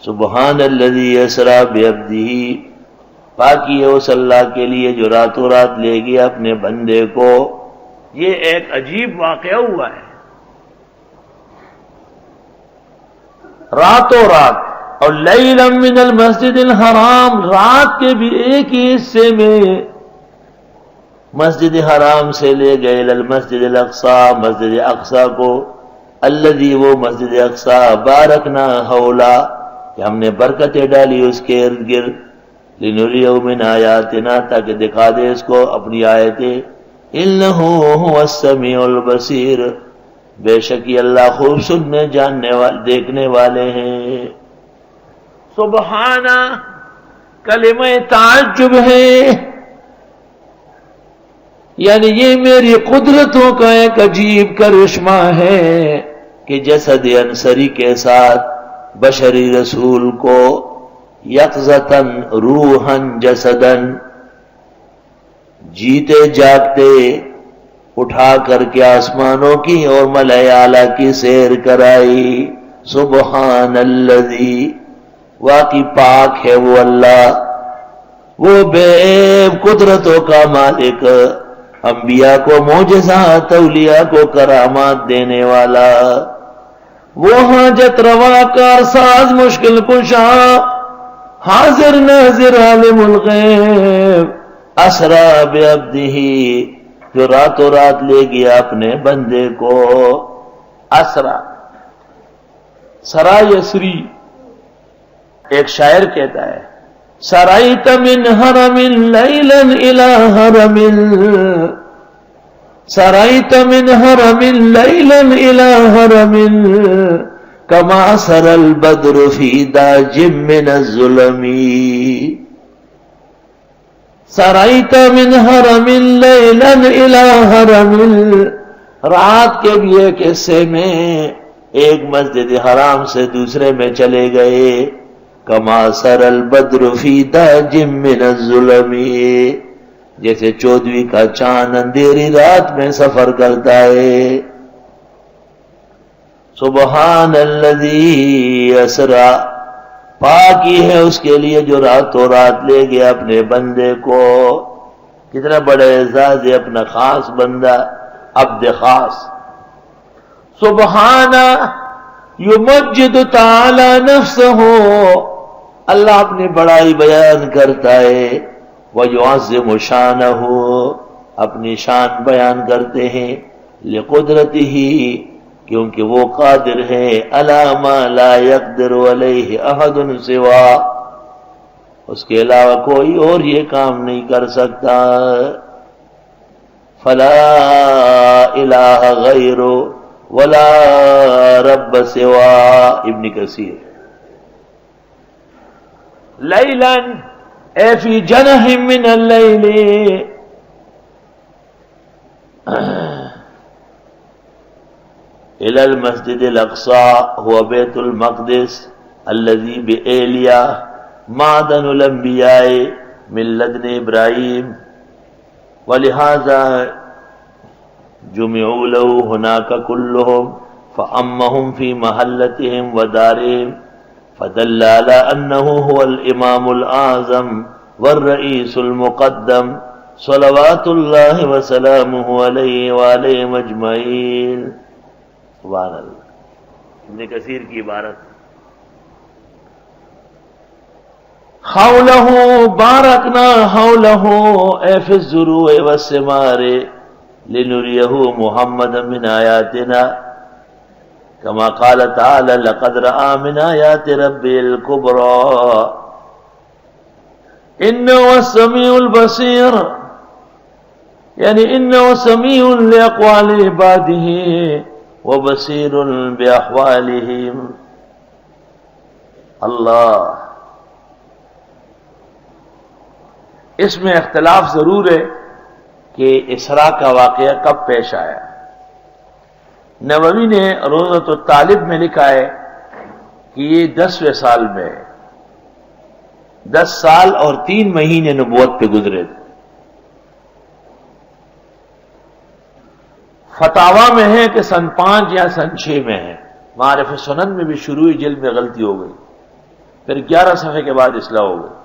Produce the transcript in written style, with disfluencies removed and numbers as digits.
سبحان الذی اسری بعبدہ، پاکی ہے اس اللہ کے لیے جو راتوں رات لے گیا اپنے بندے کو۔ یہ ایک عجیب واقعہ ہوا ہے، راتوں رات، اور لیلا من المسجد الحرام، رات کے بھی ایک ہی حصے میں مسجد حرام سے لے گئے المسجد الاقصی، مسجد اقصی کو، الذی وہ مسجد اقصی بارکنا حولا کہ ہم نے برکتیں ڈالی اس کے ارد گرد، لنریہ من آیاتنا تاکہ دکھا دے اس کو اپنی آیتیں، انہ هو السمیع البصیر، بے شک یہ اللہ خوب سننے جاننے والے دیکھنے والے ہیں۔ سبحانہ کلمہ تعجب ہے، یعنی یہ میری قدرتوں کا ایک عجیب کرشمہ ہے کہ جسد انصری کے ساتھ بشری رسول کو یقظتاً روحاً جسداً جیتے جاگتے اٹھا کر کے آسمانوں کی اور ملائے اعلیٰ کی سیر کرائی۔ سبحان الذی، واقعی پاک ہے وہ اللہ، وہ بے عیب قدرتوں کا مالک، انبیاء کو معجزات، اولیاء کو کرامات دینے والا، وہ حاجت روا کار ساز مشکل کشا، حاضر ناظر عالم الغیب، اسرا بعبدہ، جو راتوں رات لے گیا اپنے بندے کو۔ اسرا، سرا یسری، ایک شاعر کہتا ہے سرائت من حرم لیلا الى حرم، سرائت من حرم لیلا الى حرم، کما سر البدر فی داج من الظلم، سرائت من حرم لیلا الى حرم، رات کے بھی ایک حصے میں ایک مسجد حرام سے دوسرے میں چلے گئے، کما سر البدر فی داج من الظلم، جیسے 14ویں کا چاند اندھیری رات میں سفر کرتا ہے۔ سبحان الذی اسری، پاکی ہے اس کے لیے جو راتوں رات لے گیا اپنے بندے کو۔ کتنا بڑے اعزاز ہے اپنا خاص بندہ، عبد خاص۔ سبحانہ یمجد تعالی نفسہ، اللہ اپنی بڑائی بیان کرتا ہے، وَيُعَظِّمُ شَانَهُ، اپنی شان بیان کرتے ہیں، لِقُدْرَتِهِ، کیونکہ وہ قادر ہے، عَلَى مَا لَا يَقْدِرُ عَلَيْهِ أَحَدٌ سِوَاهُ، اس کے علاوہ کوئی اور یہ کام نہیں کر سکتا۔ فَلَا إِلَٰهَ غَيْرُهُ وَلَا رَبَّ سِوَاهُ، ابن کثیر۔ لیلاً اے فی جنح من اللیل، الى المسجد الاقصى هو بیت المقدس الذي بإیلیہ معدن الانبیاء من لدن ابراہیم، ولہذا جمعوا له هناك كلهم فأمهم في محلتهم ودارهم، فدل على أنه هو الإمام الأعظم والرئيس المقدم صلوات الله وسلامه عليه وعليهم أجمعين۔ سبحان اللہ، ابن کثیر کی عبارت۔ حوله بارکنا حوله اے فی الزروع والثمار، لنریه محمدا من آیاتنا، كما قال تعالى لقد رأى من آيات ربه الكبرى إنه السميع البصير، یعنی إنه سميع لأقوال عباده وبصير بأحوالهم۔ اللہ، اس میں اختلاف ضرور ہے کہ اسراء کا واقعہ کب پیش آیا۔ نووی نے روضۃ الطالب میں لکھا ہے کہ یہ 10ویں سال میں ہے، 10 سال اور 3 مہینے نبوت پہ گزرے تھے۔ فتاوا میں ہے کہ سن 5 یا سن 6 میں ہے، معارف سنن میں بھی شروعی جلد میں غلطی ہو گئی۔ پھر 11 صفحے کے بعد اصلاح ہو گئی.